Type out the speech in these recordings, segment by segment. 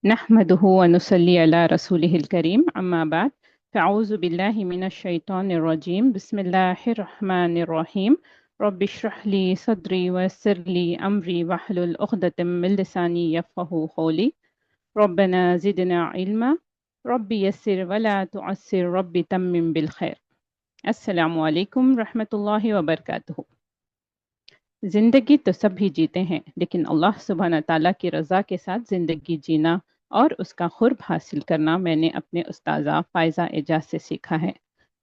نحمده ونصلي على رسوله الكريم أما بعد فأعوذ بالله من الشيطان الرجيم بسم الله الرحمن الرحيم رب اشرح لي صدري ويسر لي أمري واحلل عقدة من لساني يفقهوا قولي ربنا زدنا علما رب يسر ولا تعسر رب تمم بالخير السلام علیکم رحمۃ اللہ وبرکاتہ۔ زندگی تو سب ہی جیتے ہیں، لیکن اللہ سبحانہ تعالیٰ کی رضا کے ساتھ زندگی جینا اور اس کا قرب حاصل کرنا میں نے اپنے استاذہ فائزہ اعجاز سے سیکھا ہے،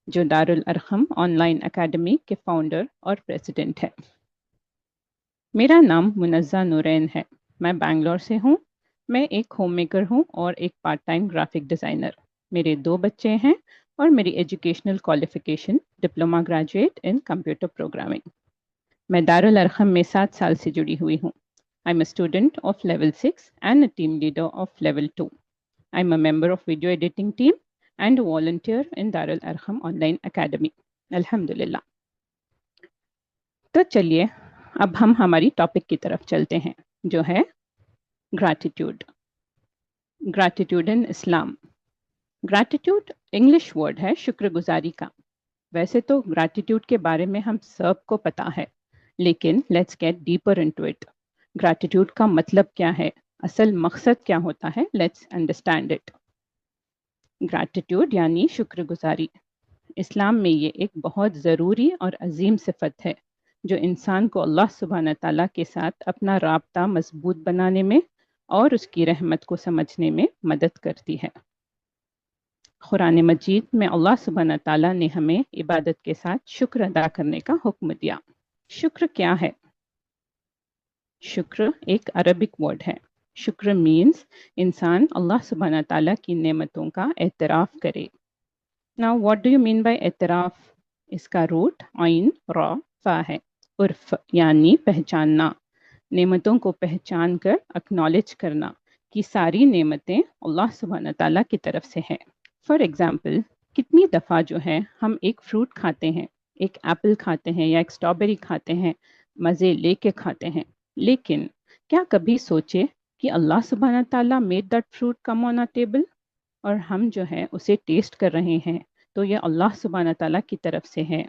جو دارالارقم آن لائن اکیڈمی کے فاؤنڈر اور پریزیڈنٹ ہے۔ میرا نام منزہ نورین ہے، میں بنگلور سے ہوں۔ میں ایک ہوم میکر ہوں اور ایک پارٹ ٹائم گرافک ڈیزائنر۔ میرے 2 بچے ہیں اور میری educational qualification diploma graduate in computer programming. میں دارالارقم میں 7 سال سے جڑی ہوئی ہوں۔ I am a student of level 6 and a team leader of level 2۔ I am a member of video editing team and volunteer in دارالارقم on line academy. الحمدللہ۔ تو چلیے اب ہم ہماری ٹاپک کی طرف چلتے ہیں، جو ہے گریٹیٹیوڈ۔ گریٹیٹیوڈ ان اسلام۔ گریٹیٹیوڈ انگلش ورڈ ہے شکر گزاری کا۔ ویسے تو گریٹیٹیوڈ کے بارے میں ہم سب کو پتا ہے، لیکن let's get deeper into it. Gratitude کا مطلب کیا ہے؟ اصل مقصد کیا ہوتا ہے؟ Let's understand it. گریٹیٹیوڈ یعنی شکر گزاری۔ اسلام میں یہ ایک بہت ضروری اور عظیم صفت ہے جو انسان کو اللہ سبحانہ تعالیٰ کے ساتھ اپنا رابطہ مضبوط بنانے میں اور اس کی رحمت کو سمجھنے میں مدد کرتی ہے۔ قرآن مجید میں اللہ سبحانہ تعالیٰ نے ہمیں عبادت کے ساتھ شکر ادا کرنے کا حکم دیا۔ شکر کیا ہے؟ شکر ایک عربک ورڈ ہے۔ شکر مینز انسان اللہ سبحانہ تعالیٰ کی نعمتوں کا اعتراف کرے۔ Now what do you mean by اعتراف؟ اس کا روٹ عین را فا ہے۔ عرف یعنی پہچاننا، نعمتوں کو پہچان کر اکنالج کرنا کہ ساری نعمتیں اللہ سبحانہ تعالیٰ کی طرف سے ہیں۔ فار ایگزامپل، کتنی دفعہ جو ہے ہم ایک فروٹ کھاتے ہیں، ایک ایپل کھاتے ہیں یا ایک اسٹرابیری کھاتے ہیں، مزے لے کے کھاتے ہیں، لیکن کیا کبھی سوچے کہ اللہ سبحانہ تعالیٰ made that fruit come on a table, اور ہم جو ہے اسے ٹیسٹ کر رہے ہیں تو یہ اللہ سبحانہ تعالیٰ کی طرف سے ہے۔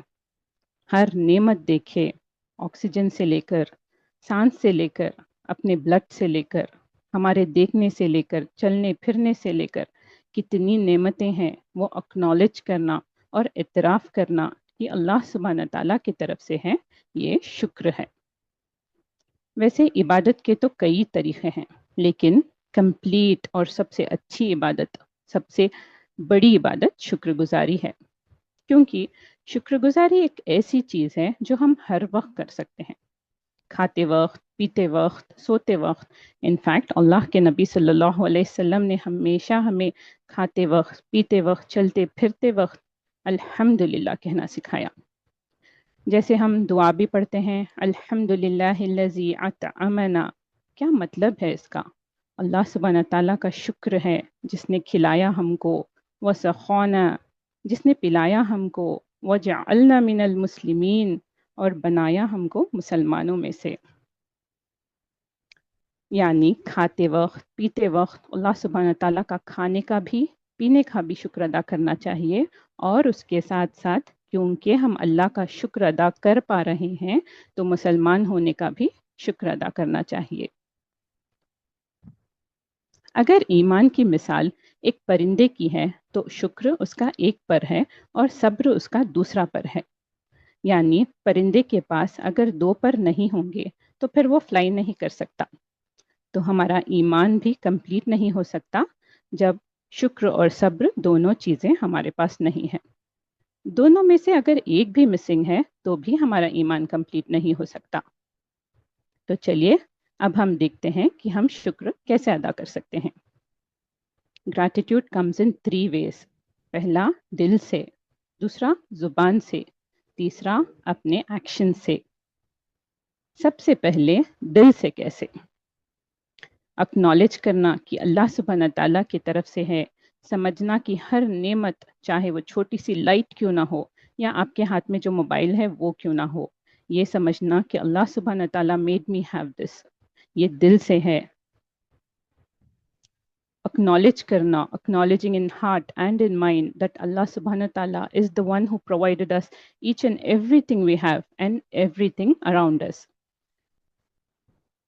ہر نعمت دیکھے، آکسیجن سے لے کر، سانس سے لے کر، اپنے بلڈ سے لے کر، ہمارے دیکھنے سے لے کر، چلنے پھرنے سے لے کر کتنی نعمتیں ہیں، وہ اکنالج کرنا اور اعتراف کرنا کہ اللہ سبحانہ تعالیٰ کی طرف سے ہے، یہ شکر ہے۔ ویسے عبادت کے تو کئی طریقے ہیں، لیکن کمپلیٹ اور سب سے اچھی عبادت، سب سے بڑی عبادت شکر گزاری ہے، کیونکہ شکر گزاری ایک ایسی چیز ہے جو ہم ہر وقت کر سکتے ہیں، کھاتے وقت، پیتے وقت، سوتے وقت۔ انفیکٹ اللہ کے نبی صلی اللہ علیہ وسلم نے ہمیشہ ہمیں کھاتے وقت، پیتے وقت، چلتے پھرتے وقت الحمدللہ کہنا سکھایا۔ جیسے ہم دعا بھی پڑھتے ہیں، الحمدللہ الذی اطعمنا، کیا مطلب ہے اس کا؟ اللہ سبحانہ تعالیٰ کا شکر ہے جس نے کھلایا ہم کو، وسقانا، جس نے پلایا ہم کو، وجعلنا من المسلمین، اور بنایا ہم کو مسلمانوں میں سے۔ یعنی کھاتے وقت، پیتے وقت اللہ سبحانہ تعالیٰ کا کھانے کا بھی، پینے کا بھی شکر ادا کرنا چاہیے، اور اس کے ساتھ ساتھ کیونکہ ہم اللہ کا شکر ادا کر پا رہے ہیں تو مسلمان ہونے کا بھی شکر ادا کرنا چاہیے۔ اگر ایمان کی مثال ایک پرندے کی ہے تو شکر اس کا ایک پر ہے اور صبر اس کا دوسرا پر ہے۔ یعنی پرندے کے پاس اگر 2 پر نہیں ہوں گے تو پھر وہ فلائی نہیں کر سکتا۔ تو ہمارا ایمان بھی کمپلیٹ نہیں ہو سکتا جب شکر اور صبر دونوں چیزیں ہمارے پاس نہیں ہیں۔ دونوں میں سے اگر ایک بھی مسنگ ہے تو بھی ہمارا ایمان کمپلیٹ نہیں ہو سکتا۔ تو چلیے اب ہم دیکھتے ہیں کہ ہم شکر کیسے ادا کر سکتے ہیں۔ Gratitude comes in 3 ways۔ پہلا دل سے، دوسرا زبان سے، تیسرا اپنے ایکشن سے۔ سب سے پہلے دل سے کیسے؟ اکنالج کرنا کہ اللہ سبحانہ تعالیٰ کی طرف سے ہے، سمجھنا کہ ہر نعمت، چاہے وہ چھوٹی سی لائٹ کیوں نہ ہو یا آپ کے ہاتھ میں جو موبائل ہے وہ کیوں نہ ہو، یہ سمجھنا کہ اللہ سبحانہ تعالیٰ میڈ می ہیو دس، یہ دل سے ہے۔ acknowledge karna, acknowledging in heart and in mind that Allah subhanahu wa ta'ala is the one who provided us each and everything we have and everything around us.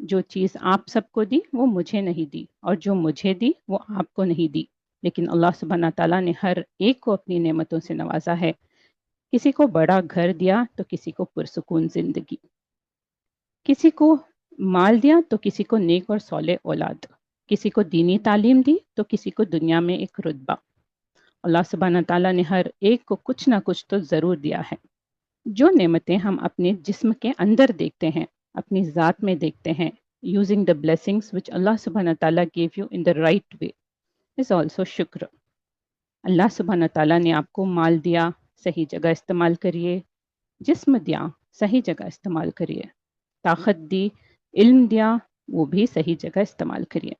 جو چیز آپ سب کو دی وہ مجھے نہیں دی، اور جو مجھے دی وہ آپ کو نہیں دی، لیکن اللہ سبحانہ تعالیٰ نے ہر ایک کو اپنی نعمتوں سے نوازا ہے۔ کسی کو بڑا گھر دیا تو کسی کو پرسکون زندگی، کسی کو مال دیا تو کسی کو نیک اور صالح اولاد، کسی کو دینی تعلیم دی تو کسی کو دنیا میں ایک رتبہ۔ اللہ سبحانہ تعالیٰ نے ہر ایک کو کچھ نہ کچھ تو ضرور دیا ہے۔ جو نعمتیں ہم اپنے جسم کے اندر دیکھتے ہیں، اپنی ذات میں دیکھتے ہیں، using the blessings which Allah subhanahu wa ta'ala gave you in the right way is also شکر۔ اللہ سبحانہ تعالیٰ نے آپ کو مال دیا، صحیح جگہ استعمال کریے، جسم دیا، صحیح جگہ استعمال کریے، طاقت دی، علم دیا، وہ بھی صحیح جگہ استعمال کریے۔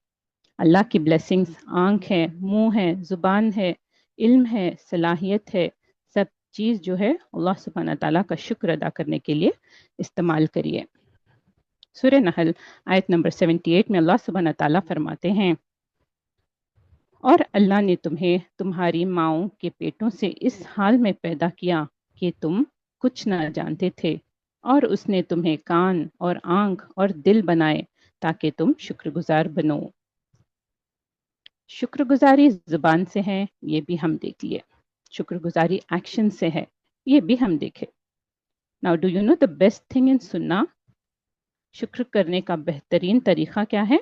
اللہ کی بلیسنگز آنکھ ہے، منہ ہے، زبان ہے، علم ہے، صلاحیت ہے، سب چیز جو ہے اللہ سبحانہ تعالیٰ کا شکر ادا کرنے کے لیے استعمال کریے۔ سورہ نحل آیت نمبر 78 میں اللہ سبحانہ تعالیٰ فرماتے ہیں، اور اللہ نے تمہیں تمہاری ماؤں کے پیٹوں سے اس حال میں پیدا کیا کہ تم کچھ نہ جانتے تھے، اور اس نے تمہیں کان اور آنکھ اور دل بنائے تاکہ تم شکر گزار بنو۔ شکر گزاری زبان سے ہے، یہ بھی ہم دیکھ لیے۔ شکر گزاری ایکشن سے ہے، یہ بھی ہم دیکھے۔ Now do you know the best thing in سننا؟ شکر کرنے کا بہترین طریقہ کیا ہے؟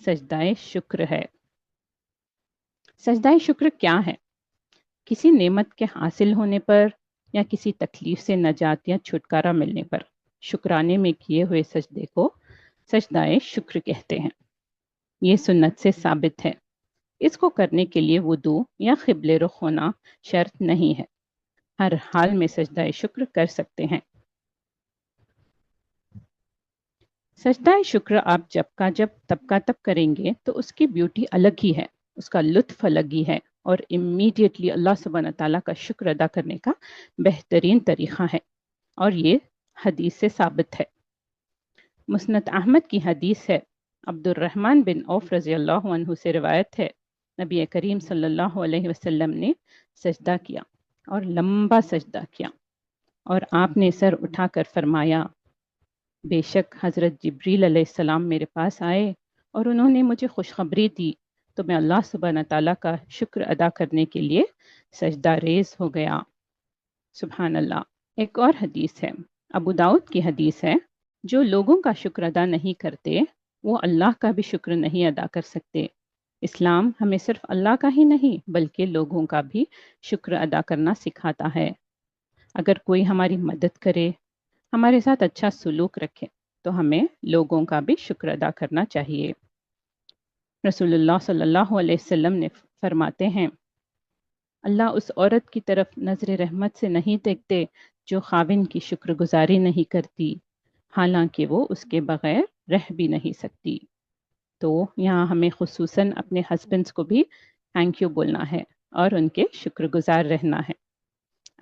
سجدہ شکر ہے۔ سجدہ شکر کیا ہے؟ کسی نعمت کے حاصل ہونے پر یا کسی تکلیف سے نجات یا چھٹکارا ملنے پر شکرانے میں کیے ہوئے سجدے کو سجدہ شکر کہتے ہیں۔ یہ سنت سے ثابت ہے۔ اس کو کرنے کے لیے وضو یا قبلے رخ ہونا شرط نہیں ہے، ہر حال میں سجدہ شکر کر سکتے ہیں۔ سجدہ شکر آپ تب کا تب کریں گے تو اس کی بیوٹی الگ ہی ہے، اس کا لطف الگ ہی ہے، اور امیڈیٹلی اللہ سبحانہ تعالیٰ کا شکر ادا کرنے کا بہترین طریقہ ہے، اور یہ حدیث سے ثابت ہے۔ مسند احمد کی حدیث ہے، عبد الرحمن بن عوف رضی اللہ عنہ سے روایت ہے، نبی کریم صلی اللہ علیہ وسلم نے سجدہ کیا اور لمبا سجدہ کیا، اور آپ نے سر اٹھا کر فرمایا، بے شک حضرت جبریل علیہ السلام میرے پاس آئے اور انہوں نے مجھے خوشخبری دی، تو میں اللہ سبحانہ تعالیٰ کا شکر ادا کرنے کے لیے سجدہ ریز ہو گیا۔ سبحان اللہ۔ ایک اور حدیث ہے، ابو داؤد کی حدیث ہے، جو لوگوں کا شکر ادا نہیں کرتے وہ اللہ کا بھی شکر نہیں ادا کر سکتے۔ اسلام ہمیں صرف اللہ کا ہی نہیں بلکہ لوگوں کا بھی شکر ادا کرنا سکھاتا ہے۔ اگر کوئی ہماری مدد کرے، ہمارے ساتھ اچھا سلوک رکھے، تو ہمیں لوگوں کا بھی شکر ادا کرنا چاہیے۔ رسول اللہ صلی اللہ علیہ وسلم نے فرماتے ہیں، اللہ اس عورت کی طرف نظر رحمت سے نہیں دیکھتے جو خاوند کی شکر گزاری نہیں کرتی، حالانکہ وہ اس کے بغیر رہ بھی نہیں سکتی۔ تو یہاں ہمیں خصوصاً اپنے ہسبینڈس کو بھی تھینک یو بولنا ہے اور ان کے شکر گزار رہنا ہے۔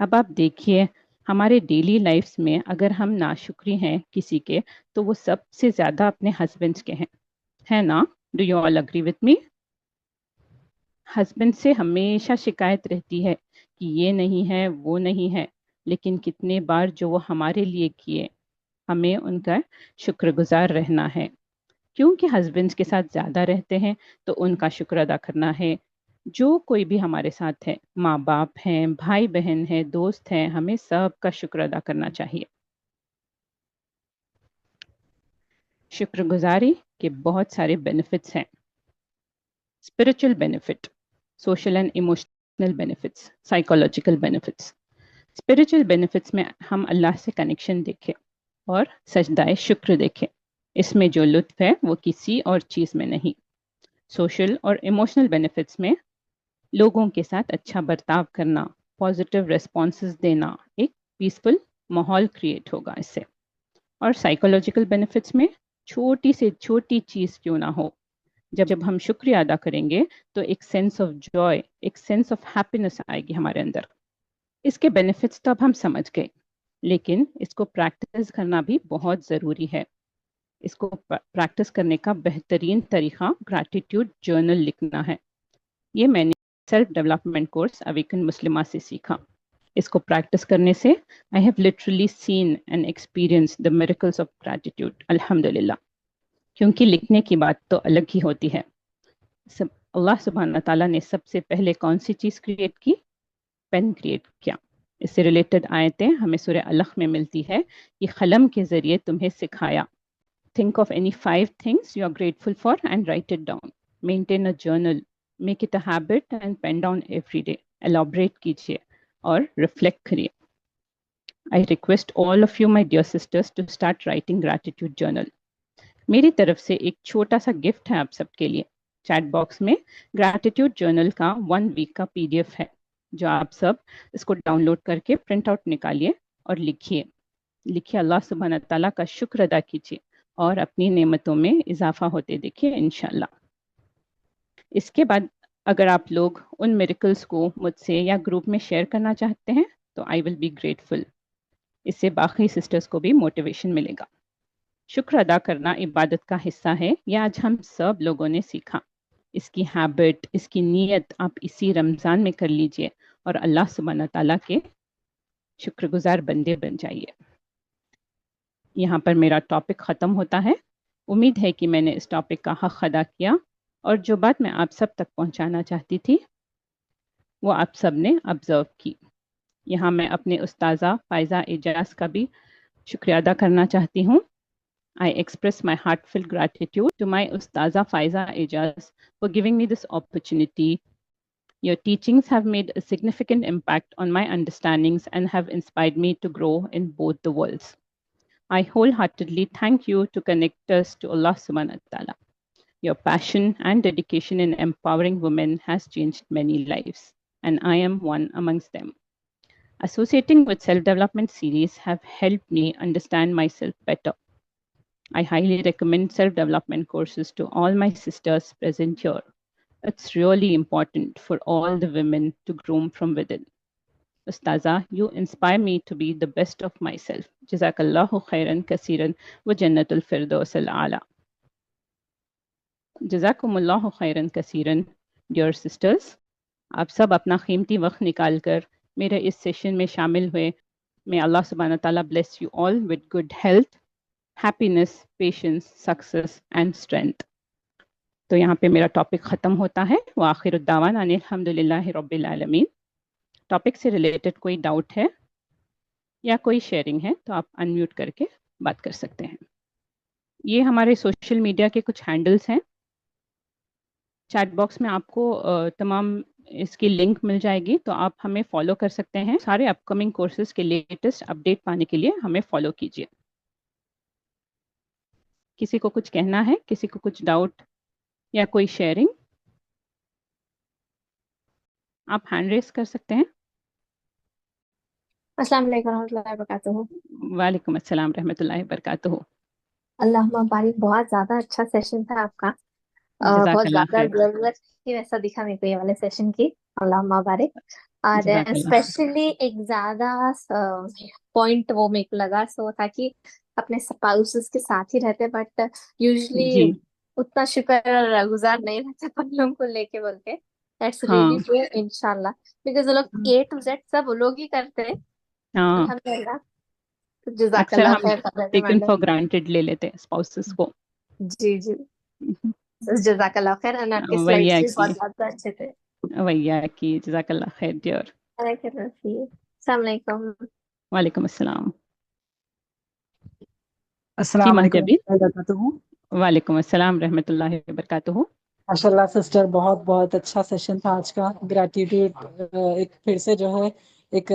اب آپ دیکھیے، ہمارے ڈیلی لائفز میں اگر ہم ناشکری ہیں کسی کے، تو وہ سب سے زیادہ اپنے ہسبینڈس کے ہیں نا؟ Do you all agree with me? Husband سے ہمیشہ شکایت رہتی ہے کہ یہ نہیں ہے، وہ نہیں ہے، لیکن کتنے بار جو وہ ہمارے لیے کیے، ہمیں ان کا شکر گزار رہنا ہے، کیونکہ ہسبینڈس کے ساتھ زیادہ رہتے ہیں تو ان کا شکر ادا کرنا ہے۔ جو کوئی بھی ہمارے ساتھ ہے، ماں باپ ہیں، بھائی بہن ہیں، دوست ہیں، ہمیں سب کا شکر ادا کرنا چاہیے۔ شکر گزاری کے بہت سارے بینیفٹس ہیں، spiritual benefit, social and emotional benefits, psychological benefits. Spiritual benefits میں ہم اللہ سے کنیکشن دیکھیں اور سجدہ شکر دیکھیں، اس میں جو لطف ہے وہ کسی اور چیز میں نہیں۔ سوشل اور ایموشنل بینیفٹس میں لوگوں کے ساتھ اچھا برتاؤ کرنا، پازیٹیو ریسپانسز دینا، ایک پیسفل ماحول کریٹ ہوگا اس سے۔ اور سائیکولوجیکل بینیفٹس میں چھوٹی سے چھوٹی چیز کیوں نہ ہو، جب ہم شکریہ ادا کریں گے تو ایک سینس آف جوائے، ایک سینس آف ہیپینس آئے گی ہمارے اندر۔ اس کے بینیفٹس تو اب ہم سمجھ گئے، لیکن اس کو پریکٹس کرنا بھی بہت ضروری ہے۔ اس کو پریکٹس کرنے کا بہترین طریقہ گریٹیٹیوڈ جرنل لکھنا ہے۔ یہ میں نے سیلف ڈیولپمنٹ کورس اویکن مسلمہ سے سیکھا۔ اس کو پریکٹس کرنے سے I have literally seen and experienced the miracles of gratitude. الحمدللہ۔ کیونکہ لکھنے کی بات تو الگ ہی ہوتی ہے. اللہ سبحانہ تعالیٰ نے سب سے پہلے کون سی چیز کریٹ کی؟ پین کریٹ کیا. اس سے ریلیٹڈ آیتیں ہمیں سورہ علق میں ملتی ہے کہ قلم کے ذریعے تمہیں سکھایا. Think of any 5 things you are grateful for and write it down. Maintain a journal. Make it a habit and pen down every day. Elaborate کیجیے اور reflect کریے. I request all of you, my dear sisters, to start writing gratitude journal. میری طرف سے ایک چھوٹا سا gift ہے آپ سب کے لیے. چیٹ باکس میں گریٹیٹیوڈ جرنل کا 1 ویک کا PDF ہے جو آپ سب اس کو ڈاؤن لوڈ کر کے پرنٹ آؤٹ نکالیے اور لکھیے. اللہ سبحانہ تعالیٰ کا شکر ادا کیجیے اور اپنی نعمتوں میں اضافہ ہوتے دیکھیے انشاءاللہ. اس کے بعد اگر آپ لوگ ان میریکلز کو مجھ سے یا گروپ میں شیئر کرنا چاہتے ہیں تو آئی ول بی گریٹفل. اس سے باقی سسٹرز کو بھی موٹیویشن ملے گا. شکر ادا کرنا عبادت کا حصہ ہے، یہ آج ہم سب لوگوں نے سیکھا. اس کی ہیبٹ، اس کی نیت آپ اسی رمضان میں کر لیجئے اور اللہ سبحانہ تعالیٰ کے شکر گزار بندے بن جائیے. یہاں پر میرا ٹاپک ختم ہوتا ہے. امید ہے کہ میں نے اس ٹاپک کا حق ادا کیا اور جو بات میں آپ سب تک پہنچانا چاہتی تھی وہ آپ سب نے آبزرو کی. یہاں میں اپنے استاذہ فائزہ اعجاز کا بھی شکریہ ادا کرنا چاہتی ہوں. I express my heartfelt gratitude to my Ustaza Faiza Ejaz for giving me this opportunity. Your teachings have made a significant impact on my understandings and have inspired me to grow in both the worlds. I wholeheartedly thank you to connect us to Allah subhanahu wa ta'ala. Your passion and dedication in empowering women has changed many lives, and I am one amongst them. Associating with self-development series have helped me understand myself better. I highly recommend self-development courses to all my sisters present here. It's really important for all the women to groom from within. Ustaza, you inspire me to be the best of myself. Jazakallahu khairan kasiran wa jannatul firdaus al-ala. Jazakumullahu khairan kasiran, dear sisters. آپ سب اپنا قیمتی وقت نکال کر میرے اس session میں شامل ہوئے. May Allah subhanahu wa ta'ala bless you all with good health, happiness, patience, success and strength. تو یہاں پہ میرا ٹاپک ختم ہوتا ہے. وآخر الدعوانا ان الحمدللہ رب العالمین. ٹاپک سے ریلیٹڈ کوئی ڈاؤٹ ہے یا کوئی شیئرنگ ہے تو آپ انمیوٹ کر کے بات کر سکتے ہیں. یہ ہمارے سوشل میڈیا کے کچھ ہینڈلز ہیں. چیٹ باکس میں آپ کو تمام اس کی لنک مل جائے گی تو آپ ہمیں فالو کر سکتے ہیں. سارے اپ کمنگ کورسز کے لیٹسٹ اپڈیٹ پانے کے لیے ہمیں فالو کیجیے. کسی کو کچھ کہنا ہے، کسی کو کچھ ڈاؤٹ یا کوئی شیئرنگ، آپ ہینڈ ریز کر سکتے ہیں. السلام علیکم ورحمۃ اللہ وبرکاتہ. وعلیکم السلام رحمۃ اللہ وبرکاتہ. اللہم بارک، بہت زیادہ اچھا سیشن تھا آپ کا. جزاک بہت اللہ زیادہ خیر. ضرورت تھی ویسا دکھا میرے کو یہ والے سیشن کی. اللہم بارک. اور جزاک اللہ خیر. اسپیشلی ایک زیادہ پوائنٹ وہ میرے کو لگا سو تھا کہ اپنے سپاؤسز کے ساتھ ہی رہتے بٹ یوزلی جی اتنا شکر گزار نہیں رہتے پلوں کو لے کے بول کے. دیٹس ہاں ریئلی ٹرو انشاءاللہ بیکاز وہ لوگ A to Z سب وہ لوگ ہی کرتے ہیں ہاں. الحمدللہ. جزاک اکثر اللہ ہم خیر for taken reminding. For granted لے لیتے ہیں اسپاؤسز کو. جی جی جزاک اللہ خیر. اور آپ کے ویا سلائڈس بھی کی بہت زیادہ اچھے تھے. ویا کی جزاک اللہ خیر ڈیئر. السلام علیکم. وعلیکم السلام. جی السلام علیکم مہجبین. ورحمۃ اللہ وبرکاتہ. وعلیکم السلام رحمۃ اللہ وبرکاتہ. ماشاء اللہ سسٹر، بہت بہت اچھا سیشن تھا آج کا. گریٹیٹیوڈ ایک پھر سے جو ہے ایک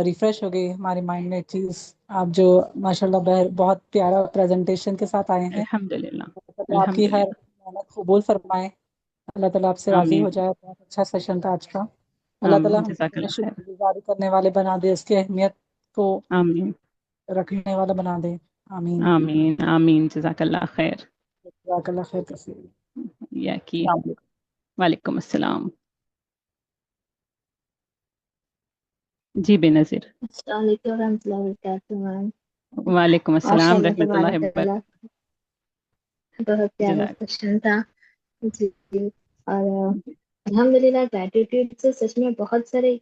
ریفریش ہو گئی ہماری مائنڈ میں چیز. آپ جو ماشاء اللہ بہت پیارا پریزنٹیشن کے ساتھ آئے ہیں. الحمدللہ اللہ تعالیٰ آپ کی ہر الحمدللہ. محنت قبول فرمائے. اللہ تعالیٰ آپ سے راضی ہو آمین جائے. بہت اچھا سیشن تھا آج کا. اللہ تعالیٰ آمین ہم جزاک سب اللہ خیر. شکر گزاری کرنے والے بنا دے، اس کی اہمیت کو آمین رکھنے والا بنا دے. آمین. آمین آمین جزاک اللہ خیر. جزاک اللہ خیر کثیر. یا کی. السلام علیکم. وعلیکم السلام. جی بے نظیر. السلام علیکم ورحمۃ اللہ وبرکاتہ میم. وعلیکم ماشاء السلام اللہ رحمۃ اللہ تبارک اللہ، بہت پیارا جزاک. سیشن تھا. جی جی. اور الحمدللہ گریٹیٹیوڈ سے سچ میں بہت سارے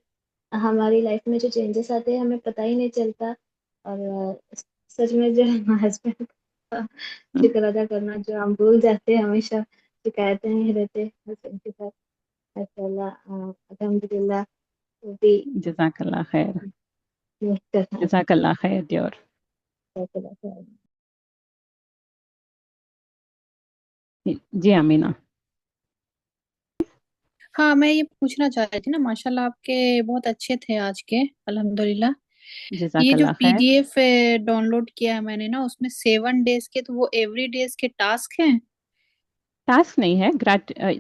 ہماری لائف میں جو چینجز آتے ہیں ہمیں پتہ ہی نہیں چلتا. اور سچ میں جو ہسبینڈ شکر ادا کرنا جو ہم بھول جاتے ہیں، ہمیشہ شکایتیں ہی رہتے ہیں بس ان کے ساتھ. ماشاء اللہ الحمد للہ وہ بھی جزاک اللہ خیر. محترم. جزاک اللہ خیر دیور. جی امینہ. ہاں میں یہ پوچھنا چاہ رہی تھی نا، ماشاء اللہ آپ کے بہت اچھے تھے آج کے الحمدللہ. جزاک یہ جو اللہ پی خیر. ڈی ایف ڈاؤن لوڈ کیا ہے میں نے نا، اس میں 7 days کے، تو وہ ایوری ڈیز کے ٹاسک ہیں؟ ٹاسک نہیں ہے،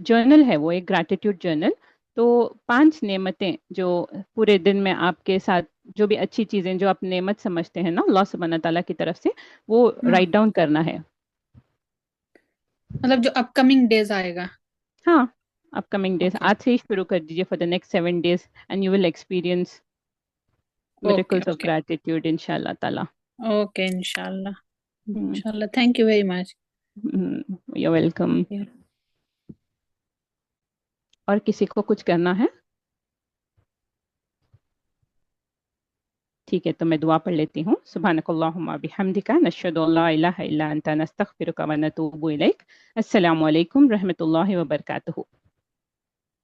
جرنل ہے، وہ ایک گریٹیٹیوڈ جرنل. تو 5 نعمتیں جو پورے دن میں آپ کے ساتھ، جو بھی اچھی چیزیں جو آپ نعمت سمجھتے ہیں نا اللہ سبحانہ تعالیٰ کی طرف سے، وہ رائٹ ڈاؤن کرنا ہے. مطلب جو اپ کمنگ ڈیز آئے گا. ہاں اپ کمنگ ڈیز اوکے آج سے ہی شروع کر دیجیے for the next 7 days and you will experience okay miracles of okay gratitude انشاء اللہ تعالیٰ. اوکے انشاءاللہ thank you very much. You welcome. اور کسی کو کچھ کرنا ہے؟ ٹھیک ہے تو میں دعا پڑھ لیتی ہوں. سبحانک اللہم بحمدک نشہد ان لا الہ الا انت نستغفرک و نتوب الیک. السلام علیکم رحمۃ اللہ وبرکاتہ.